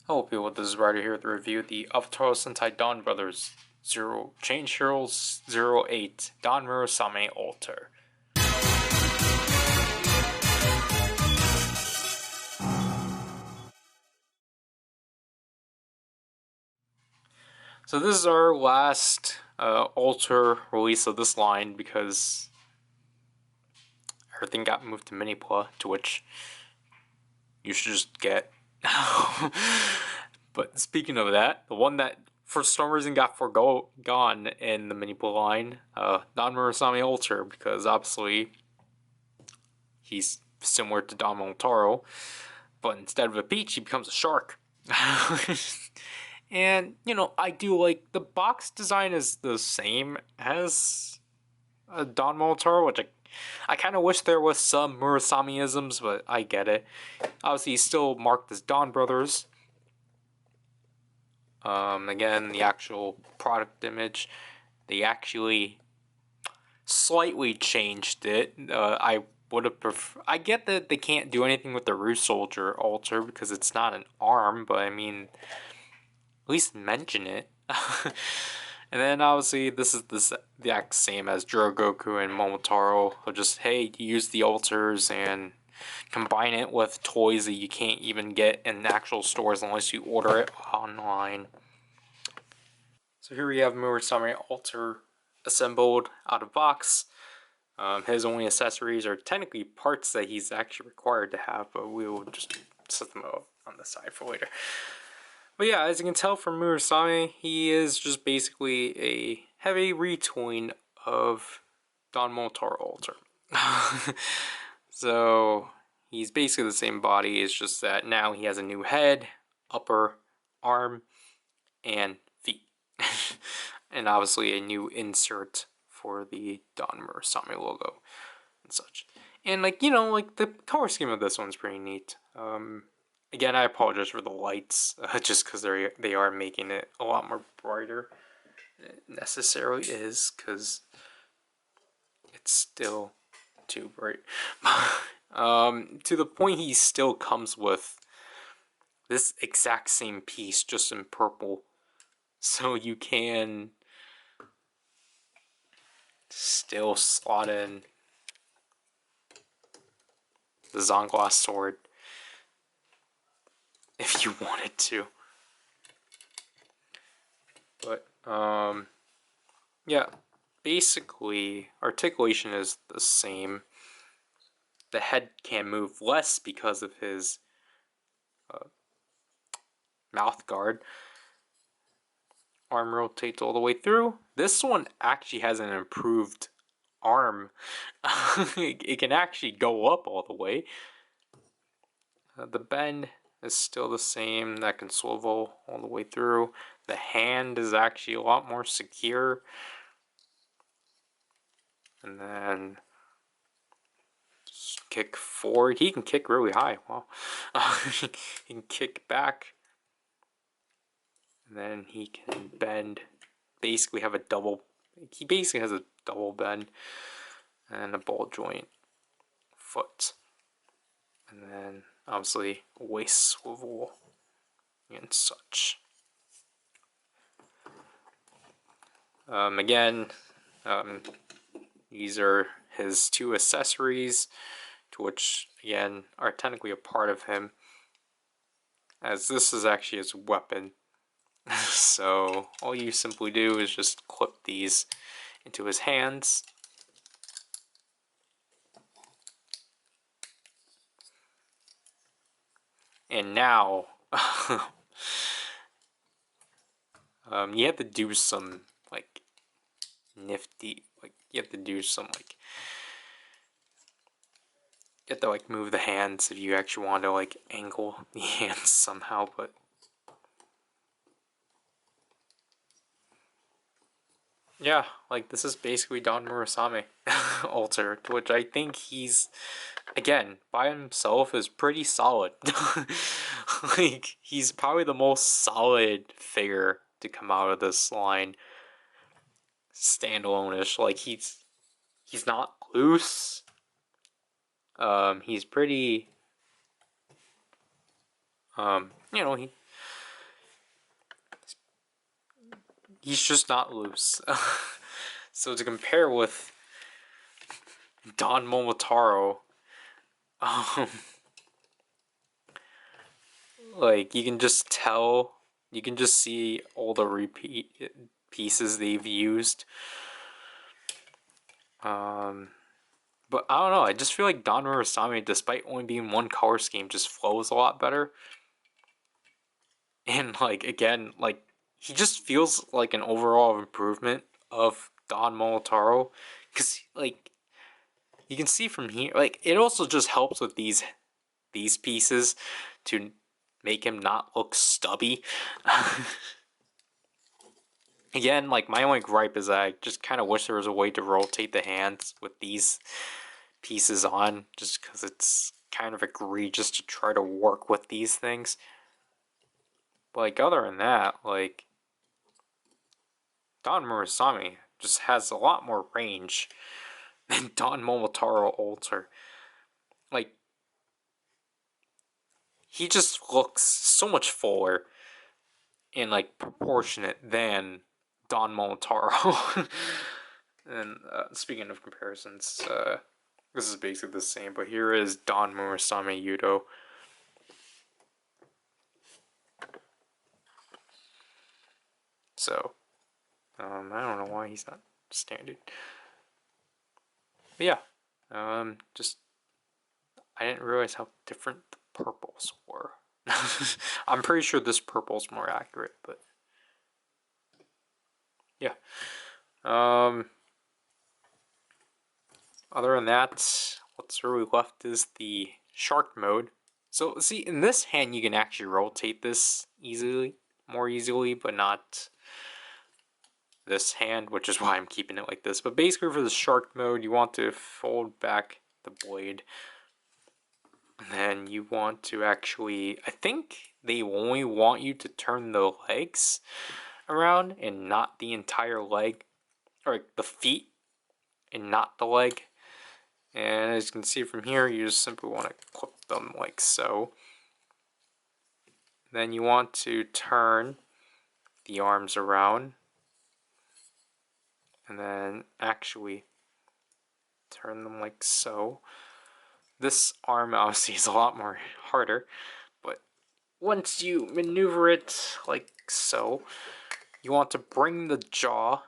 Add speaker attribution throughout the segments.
Speaker 1: Hello people, this is Ryder here with the review of the Avataro Sentai Donbrothers Change Heroes 08 Don Murasame Alter. So this is our last Alter release of this line because everything got moved to Minipla, to which you should just get. But speaking of that, the one that for some reason got forgone in the Minipla line, Don Murasame Alter, because obviously he's similar to Donbrothers, but instead of a peach, he becomes a shark. And, you know, I do like the box design is the same as Donbrothers, which I kind of wish there was some Murasame-isms, but I get it. Obviously, he's still marked as Donbrothers. Again, the actual product image, they actually slightly changed it. I would have preferred. I get that they can't do anything with the Roost Soldier Alter because it's not an arm, but I mean, at least mention it. And then obviously this is the exact same as Jirogoku and Momotaro. So just, hey, use the alters and combine it with toys that you can't even get in actual stores unless you order it online. So here we have Murasame Alter assembled out of box. His only accessories are technically parts that he's actually required to have, but we will just set them up on the side for later. But yeah, as you can tell from Murasame, he is just basically a heavy retooling of Donbrothers Alter. So he's basically the same body, it's just that now he has a new head, upper, arm, and feet. And obviously a new insert for the Don Murasame logo and such. And like, you know, like the color scheme of this one's pretty neat. Again, I apologize for the lights, just because they are making it a lot more brighter than it necessarily is, because it's still too bright. To the point he still comes with this exact same piece, just in purple, so you can still slot in the Zonglass sword if you wanted to. But yeah, basically articulation is the same. The head can move less because of his mouth guard. Arm rotates all the way through. This one actually has an improved arm. It can actually go up all the way. The bend is still the same. That can swivel all the way through. The hand is actually a lot more secure. And then kick forward. He can kick really high. Wow. He can kick back. And then he can bend. Basically have a double. He basically has a double bend and a ball joint foot. And then obviously waist swivel and such. Again, these are his two accessories, to which again are technically a part of him, as this is actually his weapon. So all you simply do is just clip these into his hands. And now you have to do some like nifty, like you have to do some like, you have to like move the hands if you actually want to like angle the hands somehow, but yeah, like this is basically Don Murasame Alter, which I think he's, again, by himself is pretty solid. Like, he's probably the most solid figure to come out of this line. Standalone-ish. Like, he's not loose. He's pretty, you know, He's just not loose. So to compare with Don Momotaro, um, like you can just tell, you can just see all the repeat pieces they've used. But I don't know, I just feel like Don Murasame, despite only being one color scheme, just flows a lot better. And like again, like he just feels like an overall improvement of Don Momotaro. Cause like you can see from here, like it also just helps with these pieces to make him not look stubby. Again, like my only gripe is that I just kind of wish there was a way to rotate the hands with these pieces on, just because it's kind of egregious to try to work with these things. But like other than that, like Don Murasame just has a lot more range than Don Momotaro Alter. Like he just looks so much fuller and like proportionate than Don Momotaro. And speaking of comparisons, this is basically the same, but here is Don Murasame Yudo. So, I don't know why he's not standard. But yeah, just I didn't realize how different the purples were. I'm pretty sure this purple's more accurate, but yeah. Other than that, what's really left is the shark mode. So see, in this hand you can actually rotate this more easily, but not this hand, which is why I'm keeping it like this. But basically for the shark mode, you want to fold back the blade. And then you want to actually, I think they only want you to turn the legs around and not the entire leg, or the feet and not the leg. And as you can see from here, you just simply want to clip them like so. Then you want to turn the arms around and then actually turn them like so. This arm obviously is a lot more harder, but once you maneuver it like so, you want to bring the jaw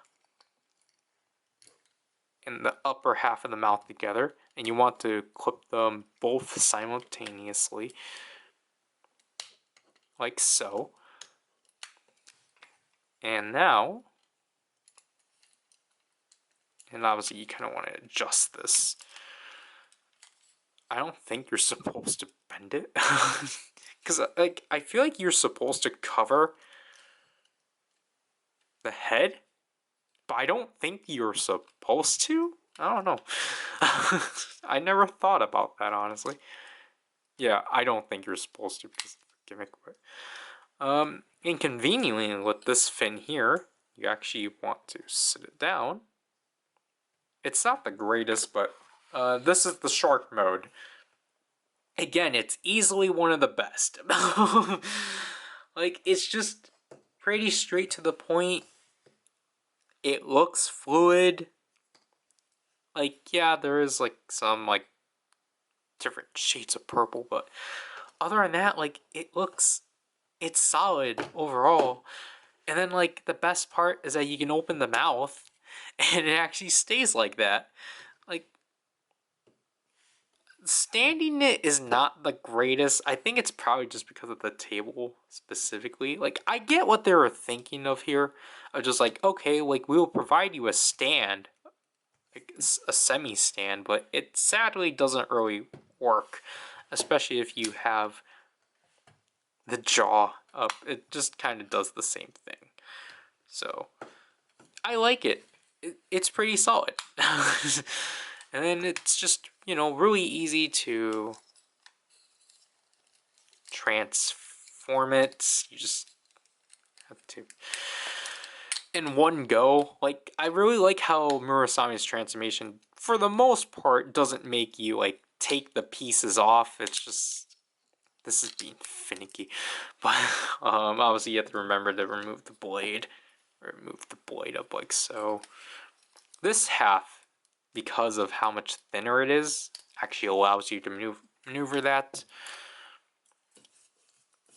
Speaker 1: and the upper half of the mouth together, and you want to clip them both simultaneously like so. And now, and obviously you kind of want to adjust this. I don't think you're supposed to bend it, because like I feel like you're supposed to cover the head, but I don't think you're supposed to. I don't know. I never thought about that, honestly. Yeah, I don't think you're supposed to because of the gimmick, but inconveniently with this fin here, you actually want to sit it down. It's not the greatest, but this is the shark mode. Again, it's easily one of the best. Like, it's just pretty straight to the point. It looks fluid. Like, yeah, there is, like, some, like, different shades of purple, but other than that, like, it's solid overall. And then, like, the best part is that you can open the mouth, and it actually stays like that. Like, standing it is not the greatest. I think it's probably just because of the table specifically. Like, I get what they were thinking of here. Of just like, okay, like, we will provide you a stand, like a semi-stand, but it sadly doesn't really work, especially if you have the jaw up. It just kind of does the same thing. So, I like it. It's pretty solid. And then it's just, you know, really easy to transform it. You just have to, in one go. Like, I really like how Murasame's transformation, for the most part, doesn't make you, like, take the pieces off. It's just, this is being finicky. But, obviously you have to remember to remove the blade. remove the blade up like so. This half, because of how much thinner it is, actually allows you to maneuver that.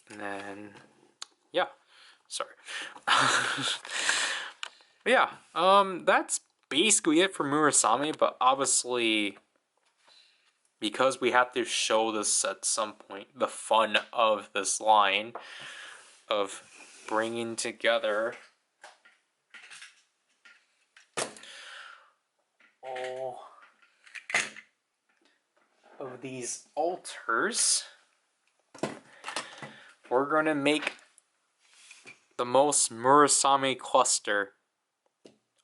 Speaker 1: And then, yeah, sorry. But yeah, that's basically it for Murasame, but obviously, because we have to show this at some point, the fun of this line of bringing together all of these altars, we're going to make the most Murasame cluster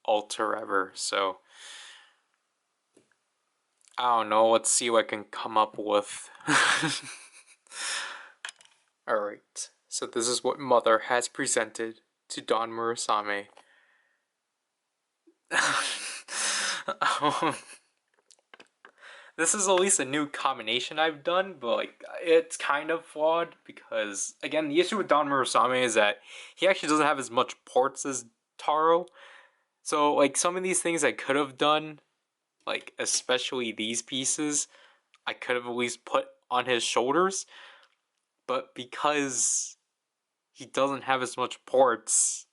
Speaker 1: altar ever. So, I don't know, let's see what I can come up with. Alright, so this is what Mother has presented to Don Murasame. This is at least a new combination I've done, but like it's kind of flawed because again the issue with Don Murasame is that he actually doesn't have as much ports as Taro. So like some of these things I could have done, like especially these pieces, I could have at least put on his shoulders, but because he doesn't have as much ports,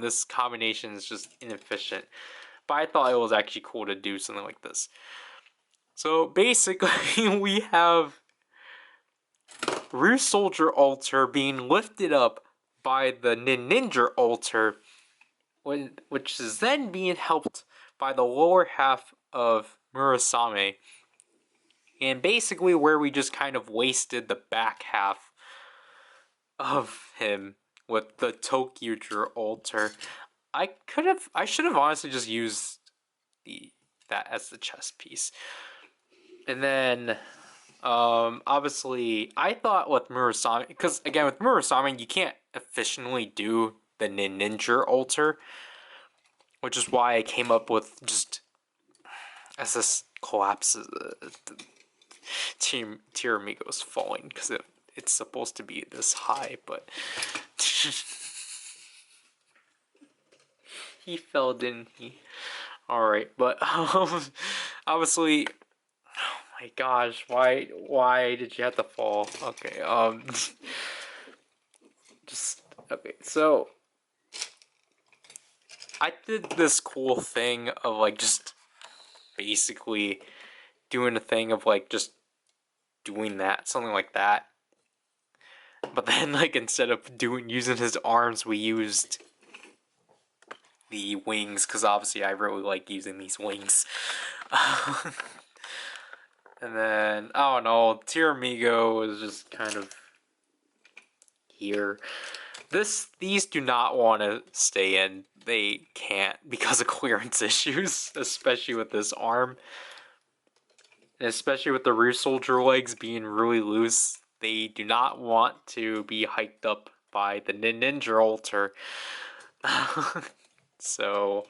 Speaker 1: this combination is just inefficient. But I thought it was actually cool to do something like this. So basically, we have Ruse Soldier altar being lifted up by the Ninja altar, which is then being helped by the lower half of Murasame. And basically where we just kind of wasted the back half of him with the Tokyo altar. I should have honestly just used that as the chest piece. And then, obviously, I thought with Murasame, because again, with Murasame, you can't efficiently do the Ninja altar, which is why I came up with just, as this collapses, the Tiramigo is falling, because it's supposed to be this high, but he fell, didn't he? Alright, but, obviously, my gosh, why did you have to fall? Okay, okay, so, I did this cool thing of, like, just basically doing a thing of, like, just doing that, something like that. But then, like, instead of using his arms, we used the wings, because obviously I really like using these wings. And then, I don't know, Tiramigo is just kind of here. These do not want to stay in. They can't because of clearance issues, especially with this arm. And especially with the Ruse Soldier legs being really loose. They do not want to be hiked up by the Ninja altar. So,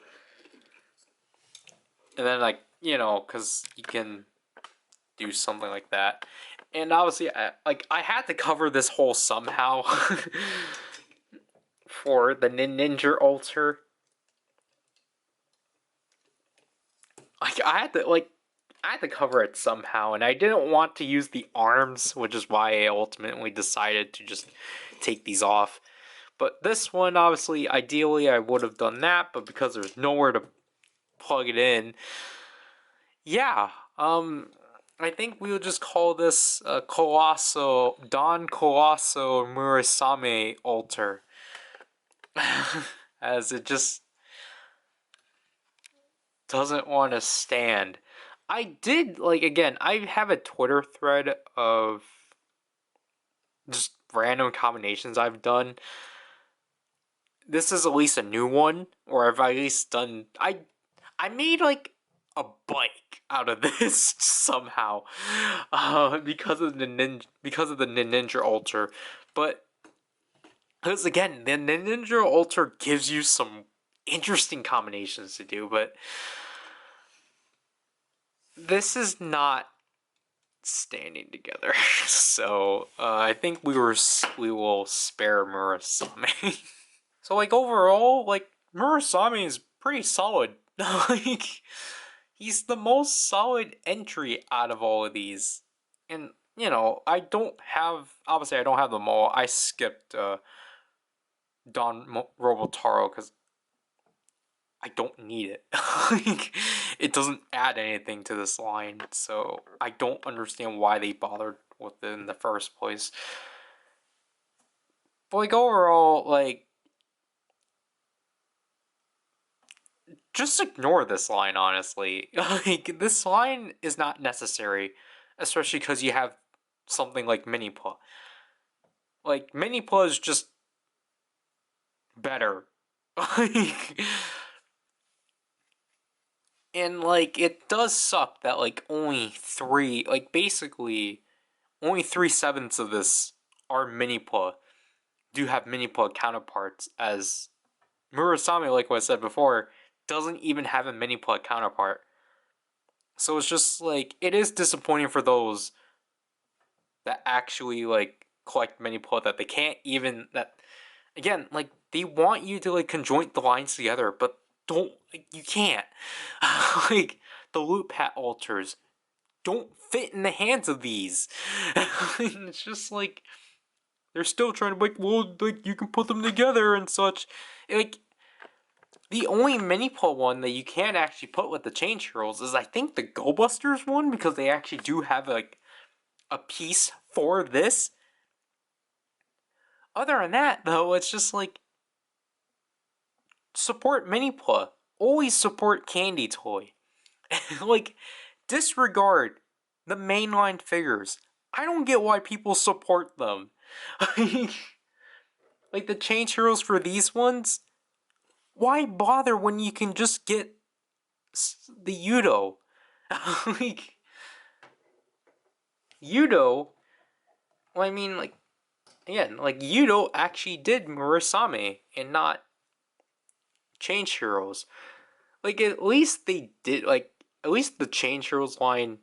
Speaker 1: and then like, you know, because you can do something like that. And obviously, I had to cover this hole somehow for the Ninja altar. Like, I had to cover it somehow, and I didn't want to use the arms, which is why I ultimately decided to just take these off. But this one, obviously, ideally, I would have done that, but because there's nowhere to plug it in, yeah, I think we'll just call this Don Colosso Murasame altar. As it just doesn't want to stand. I did, like, again, I have a Twitter thread of just random combinations I've done. This is at least a new one, or I've at least done, I made, like, a bike out of this somehow, because of the Ninja altar, but, because again, the Ninja altar gives you some interesting combinations to do, but this is not standing together. So I think we will spare Murasame. So like overall, like Murasame is pretty solid. Like he's the most solid entry out of all of these. And you know, I don't have obviously I don't have them all. I skipped Robotaro because I don't need it. Like, it doesn't add anything to this line, so I don't understand why they bothered with it in the first place. But like overall, like just ignore this line, honestly. Like this line is not necessary, especially because you have something like Mini-Pla. Like Mini-Pla is just better. Like, and like it does suck that like only three, like basically only 3/7 of this are Mini-Pla do have Mini-Pla counterparts, as Murasame, like what I said before, doesn't even have a Mini-Pla counterpart. So it's just like it is disappointing for those that actually like collect Mini-Pla that they can't even that again, like they want you to like conjoint the lines together, but don't like, you can't. Like the loop hat alters don't fit in the hands of these. It's just like they're still trying to like, well, like you can put them together and such. Like the only Mini-Pla one that you can actually put with the Change Heroes is I think the Go Busters one, because they actually do have like a piece for this. Other than that, though, it's just like support Mini-Pla. Always support Candy Toy. Like disregard the mainline figures. I don't get why people support them. Like the Change Heroes for these ones, why bother when you can just get the Yudo? Like Yudo, well, I mean, like again, like Yudo actually did Murasame and not Change Heroes. Like at least they did, like at least the Change Heroes line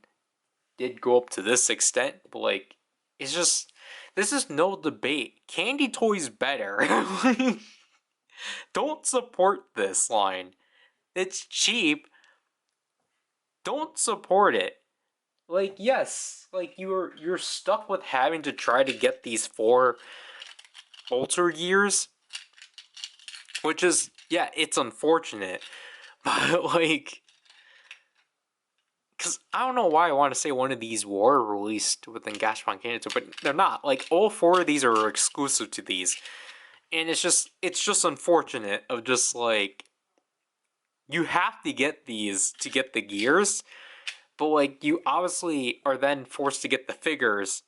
Speaker 1: did go up to this extent, but like it's just this is no debate. Candy Toy's better. Don't support this line. It's cheap. Don't support it. Like yes, like you're stuck with having to try to get these 4 alter gears, which is yeah, it's unfortunate. But like because I don't know why I want to say one of these were released within Gashpon Canada, but they're not. Like all 4 of these are exclusive to these, and it's just unfortunate of just like you have to get these to get the gears, but like you obviously are then forced to get the figures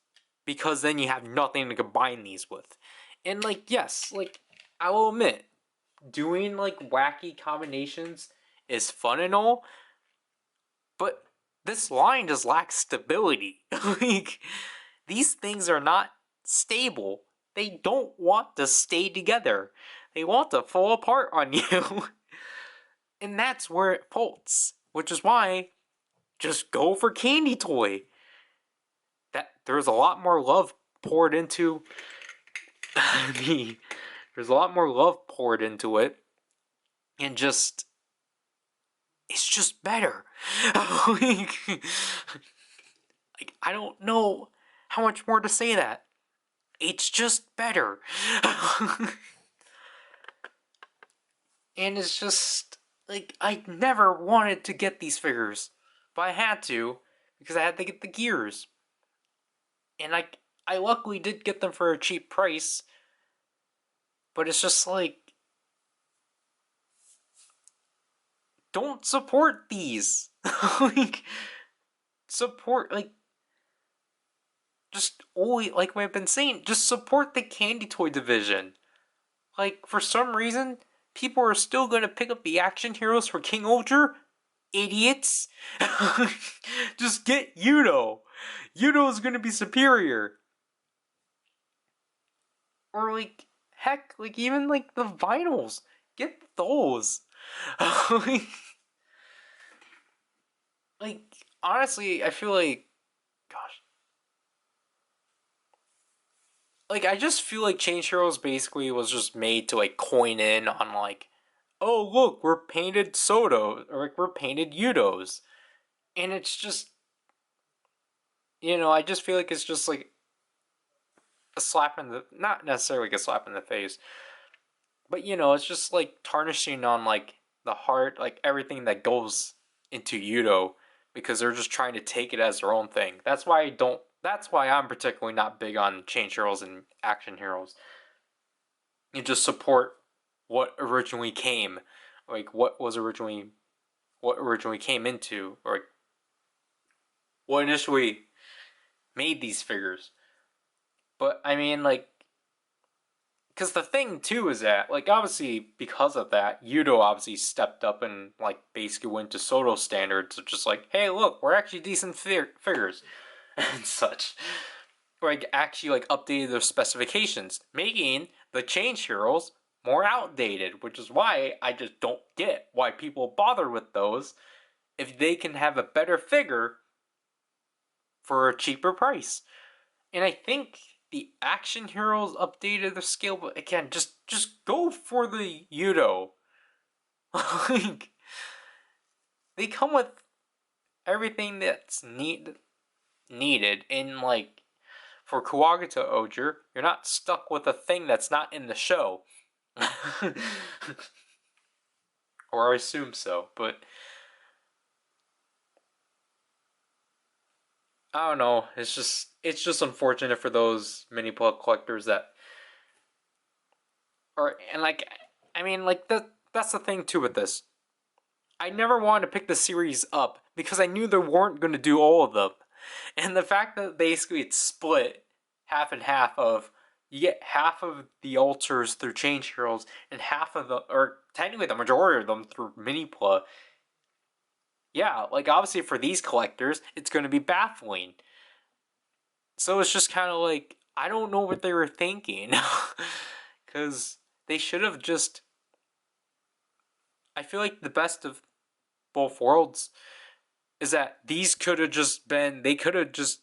Speaker 1: because then you have nothing to combine these with. And like yes, like I will admit, doing like wacky combinations is fun and all, but this line just lacks stability. Like these things are not stable. They don't want to stay together. They want to fall apart on you. And that's where it faults. Which is why just go for Candy Toy. That there's a lot more love poured into the there's a lot more love poured into it, and just it's just better. Like, I don't know how much more to say that. It's just better. And it's just like I never wanted to get these figures, but I had to because I had to get the gears. And I luckily did get them for a cheap price, but it's just like don't support these. Like support like just always like I've been saying, just support the Candy Toy division. Like for some reason, people are still gonna pick up the action heroes for King Ultra. Idiots. Just get Yudo. Yudo is gonna be superior. Or like heck, like even like the vinyls. Get those. Like honestly, I feel like gosh. like I just feel like Change Heroes basically was just made to like coin in on like, oh look, we're painted Soto or like we're painted Yudos, and it's just, I just feel like it's just like a slap in the, not necessarily like a slap in the face, but it's just like tarnishing on like the heart, like everything that goes into Yudo, because they're just trying to take it as their own thing. That's why I don't. That's why I'm particularly not big on Change Heroes and Action Heroes. You just support what originally came, like what originally came into, or like, what initially made these figures. But I mean, like, because the thing too is that, like, obviously because of that, Yudo obviously stepped up and like basically went to Soto standards of just like, hey, look, we're actually decent figures and such. Like actually like updated their specifications, making the Change Heroes more outdated, which is why I just don't get why people bother with those if they can have a better figure for a cheaper price. And I think the Action Heroes updated the scale, but again, just go for the Yudo. Like, they come with everything that's needed in like for Kuwagata Oger, you're not stuck with a thing that's not in the show. Or I assume so, but I don't know. It's just unfortunate for those mini plug collectors that are, and like, I mean, like that's the thing too with this. I never wanted to pick the series up because I knew they weren't going to do all of them. And the fact that basically it's split half and half of, you get half of the alters through Change Heroes and half of the, or technically the majority of them through Minipla. Yeah, like obviously for these collectors, it's going to be baffling. So it's just kind of like, I don't know what they were thinking. Because they should have just, I feel like the best of both worlds is that these could have just been, they could have just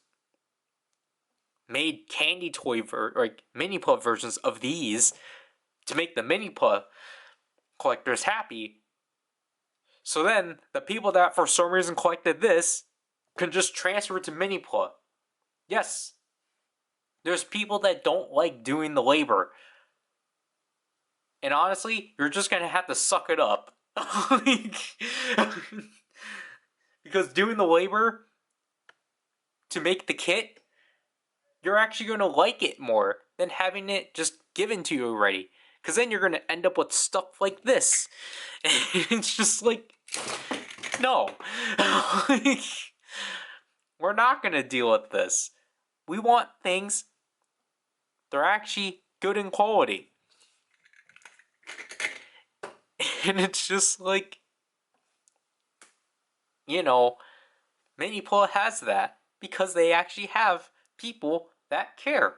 Speaker 1: made candy toy like mini plug versions of these to make the mini plug collectors happy. So then the people that for some reason collected this can just transfer it to mini plug. Yes, there's people that don't like doing the labor, and honestly, you're just gonna have to suck it up. Because doing the labor to make the kit, you're actually going to like it more than having it just given to you already. Because then you're going to end up with stuff like this. And it's just like, no. We're not going to deal with this. We want things that are actually good in quality. And it's just like, Minipla has that because they actually have people that care.